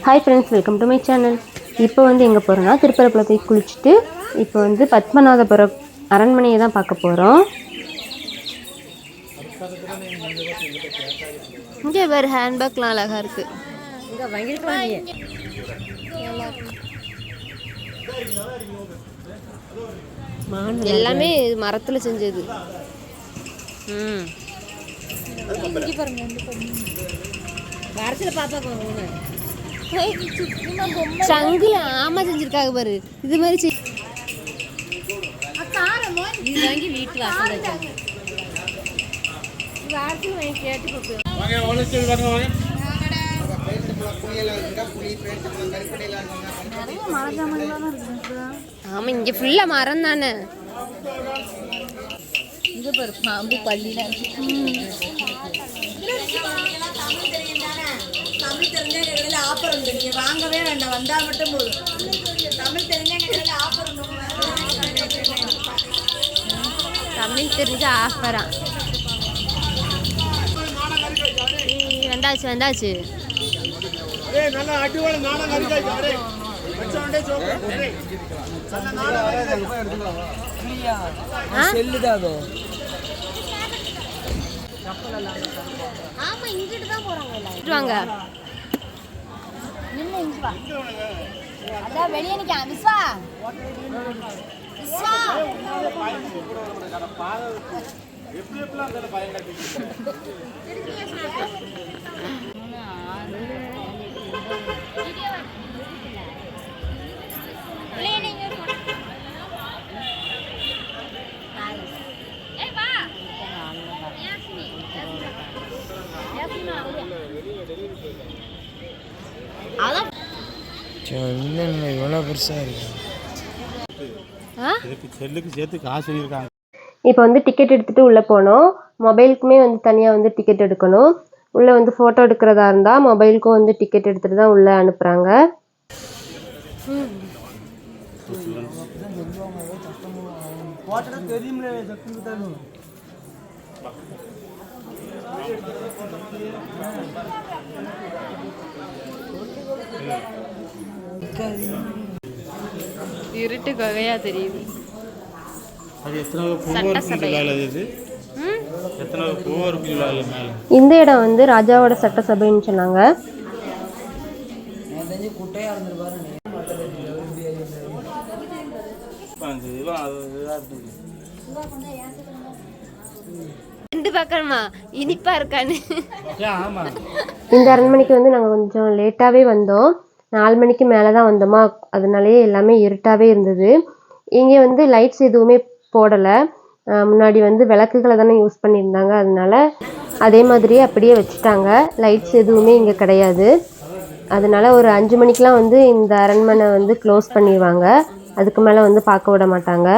Hi friends, welcome to my channel. இப்போ வந்து எங்கே போகிறோன்னா திருப்பரப்புல குளிச்சுட்டு இப்போ வந்து பத்மநாதபுரம் அரண்மனையை தான் பார்க்க போகிறோம். இங்கே வேறு ஹேண்ட்பேக்லாம் அழகாக இருக்குது. எல்லாமே மரத்தில் செஞ்சது. சங்குல ஆமா செஞ்சிருக்காங்க பாரு. இது மாதிரி வீட்டுல ஆமா இங்க ஃபுல்லா மரம் தானே. இது பாரு பாம்பு பள்ளியில தமிழ் தெரிஞ்ச ஆஃபர் உண்டு. நீங்க வாங்கவே வேண்டாம், வந்தா மட்டும் போதும். தமிழ் தெரிஞ்ச ஆஃபர் உண்டு. தமிழ் தெரிஞ்ச ஆஃபரா? வந்தாச்சு வந்தாச்சு. ஆமா இங்கிட்டு தான் போறாங்க. வாங்க நின்னு இங்க வா. அட வெளிய நிக்க விஸ்வா. விஸ்வா எப்படிலாம் அந்த பயம் கட்டி. இப்போ வந்து டிக்கெட் எடுத்துட்டு உள்ள போனோம். மொபைலுக்குமே வந்து தனியா வந்து டிக்கெட் எடுக்கணும். உள்ள வந்து போட்டோ எடுக்கிறதா இருந்தா மொபைலுக்கும் வந்து டிக்கெட் எடுத்துட்டு தான் உள்ள அனுப்புறாங்க. இருட்டு கொகையா தெரியுது. இந்த இடம் வந்து ராஜாவோட சட்டசபைன்னு சொன்னாங்க. இனிப்பா இருக்கான்னு இந்த அரண்மனைக்கு வந்து நாங்கள் கொஞ்சம் லேட்டாவே வந்தோம். 4 மணிக்கு மேலே தான் வந்தோமா, அதனாலேயே எல்லாமே இருட்டாவே இருந்தது. இங்கே வந்து லைட்ஸ் எதுவுமே போடலை. முன்னாடி வந்து விளக்குகளை தானே யூஸ் பண்ணியிருந்தாங்க, அதனால அதே மாதிரியே அப்படியே வச்சுட்டாங்க. லைட்ஸ் எதுவுமே இங்கே கிடையாது. அதனால ஒரு 5 மணிக்கெலாம் வந்து இந்த அரண்மனை வந்து க்ளோஸ் பண்ணிடுவாங்க. அதுக்கு மேலே வந்து பார்க்க விட மாட்டாங்க.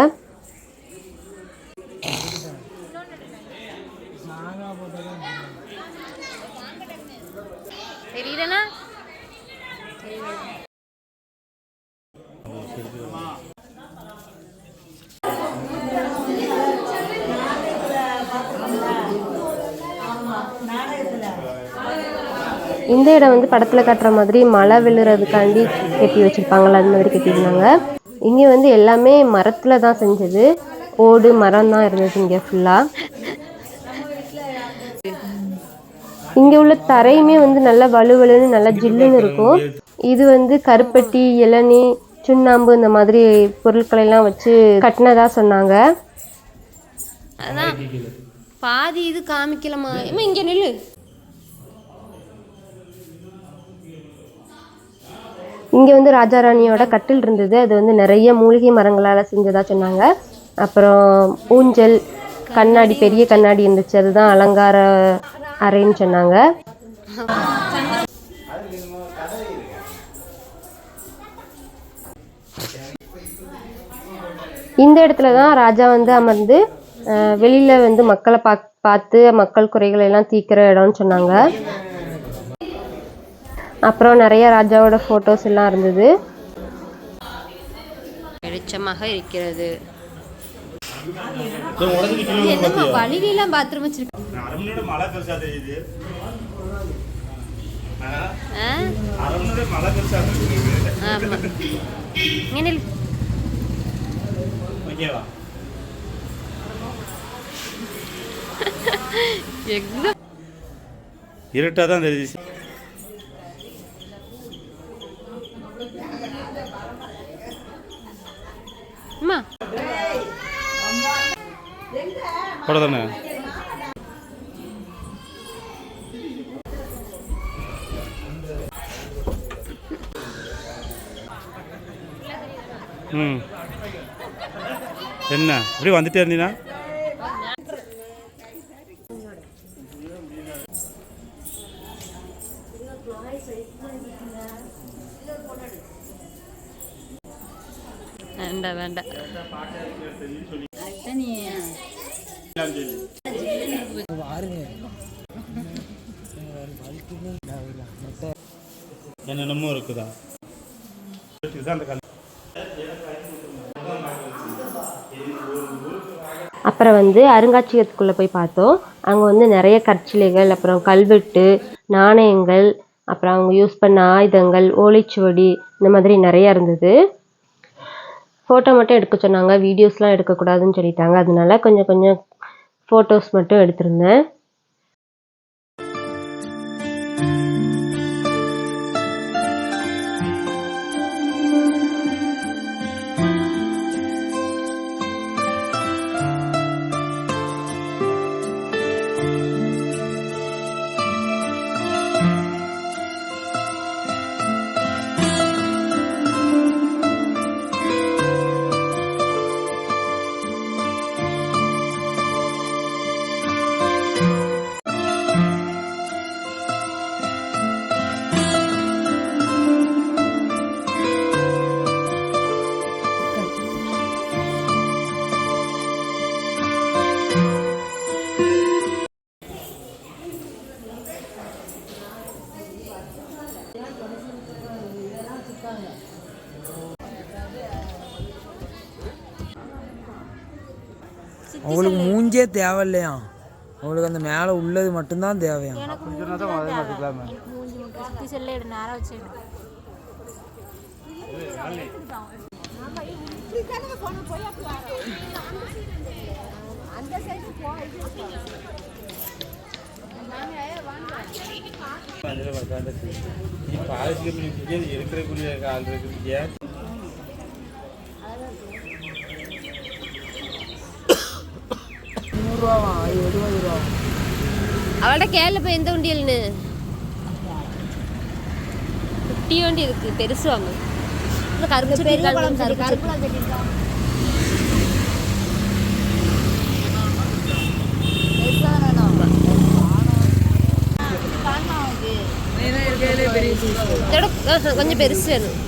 இந்த இடம் வந்து படத்தில் கட்டுற மாதிரி மழை விழுறதுக்காண்டி கட்டி வச்சுருப்பாங்களா, அது மாதிரி கட்டியிருந்தாங்க. இங்கே வந்து எல்லாமே மரத்தில் தான் செஞ்சது. ஓடு மரம் தான் இருந்தது இங்கே ஃபுல்லாக. இங்கே உள்ள தரையுமே வந்து நல்லா வலுவலுன்னு நல்லா ஜில்லுன்னு இருக்கும். இது வந்து கருப்பட்டி, இளநீ, சுண்ணாம்பு இந்த மாதிரி பொருட்களெல்லாம் வச்சு கட்டினதா சொன்னாங்க. அதான் பாதி இது காமிக்கலாமா? இங்கே நில்லு. இங்கே வந்து ராஜாராணியோட கட்டில் இருந்தது. அது வந்து நிறைய மூலிகை மரங்களால் செஞ்சதா சொன்னாங்க. அப்புறம் ஊஞ்சல், கண்ணாடி, பெரிய கண்ணாடி இருந்துச்சு, அதுதான் அலங்கார அறைன்னு சொன்னாங்க. இந்த இடத்துல தான் ராஜா வந்து அமர்ந்து வெளியில் வந்து மக்களை பார்த்து மக்கள் குறைகளை எல்லாம் தீர்க்கிற இடம்னு சொன்னாங்க. அப்புறம் நிறைய ராஜாவோட ஃபோட்டோஸ் எல்லாம் இருந்தது. வெளிச்சமாக இருக்கிறது. வழியிலாம் பாத்ரூம் வச்சிருக்காங்க. ஆமாம் இங்கே இருட்டாக தான் தெரிஞ்சிச்சு. கூட தானே என்ன இப்படி வந்துட்டே இருந்தீங்கன்னா வேண்டாம் வேண்டாம் என்னென்னமோ இருக்குதா. அப்புறம் வந்து அருங்காட்சியகத்துக்குள்ளே போய் பார்த்தோம். அங்கே வந்து நிறைய கற்சிலைகள், அப்புறம் கல்வெட்டு, நாணயங்கள், அப்புறம் அவங்க யூஸ் பண்ண ஆயுதங்கள், ஓலைச்சுவடி, இந்த மாதிரி நிறையா இருந்தது. ஃபோட்டோ மட்டும் எடுக்க சொன்னாங்க, வீடியோஸ்லாம் எடுக்கக்கூடாதுன்னு சொல்லிட்டாங்க. அதனால கொஞ்சம் கொஞ்சம் ஃபோட்டோஸ் மட்டும் எடுத்திருந்தேன். அவங்களுக்கு மூஞ்சே தேவையில்லையா, அவங்களுக்கு அந்த மேலே உள்ளது மட்டும்தான் தேவையா. அவள்கிட்ட கேள்வி போய் எந்த உண்டியல்னு குட்டி வண்டி இருக்கு, பெருசு வாங்க. கொஞ்சம் பெருசு வேணும்.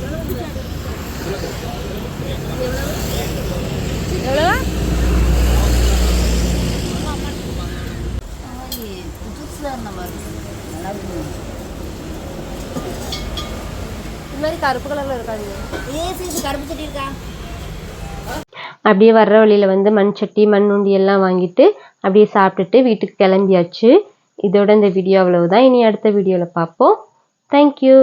எவ்வளவா? இந்த மாதிரி கருப்பு கலர்ல இருக்காங்க. கருப்பு சட்டி இருக்கா? அப்படியே வர்ற வழியில வந்து மண் சட்டி, மண் உண்டி எல்லாம் வாங்கிட்டு அப்படியே சாப்பிட்டுட்டு வீட்டுக்கு கிளம்பியாச்சு. இதோட இந்த வீடியோ அவ்வளவுதான். இனி அடுத்த வீடியோவில் பார்ப்போம். தேங்க்யூ.